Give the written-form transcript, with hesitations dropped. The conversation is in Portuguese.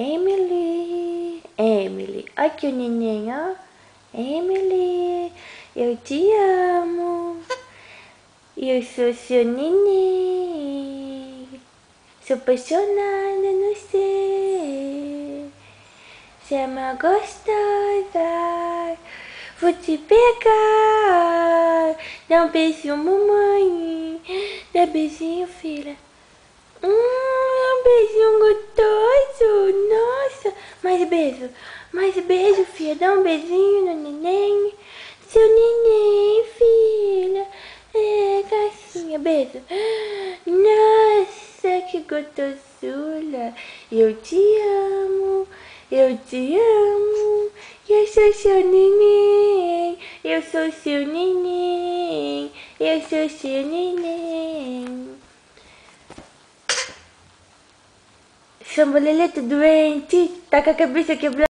Emily, Emily, aqui o neném, ó. Emily, eu te amo. Eu sou seu neném. Sou apaixonada no você. Você é uma gostosa. Vou te pegar. Dá um beijinho, mamãe. Dá beijinho, filha. Um beijinho gostoso. Nossa. Mais beijo, filha. Dá um beijinho no neném. Seu neném, filha. É, caixinha. Beijo. Nossa, que gostosura. Eu te amo. Eu te amo. Eu sou seu neném. Eu sou seu neném. Eu sou seu neném. Sambaleleta doente, tá com a cabeça quebrada.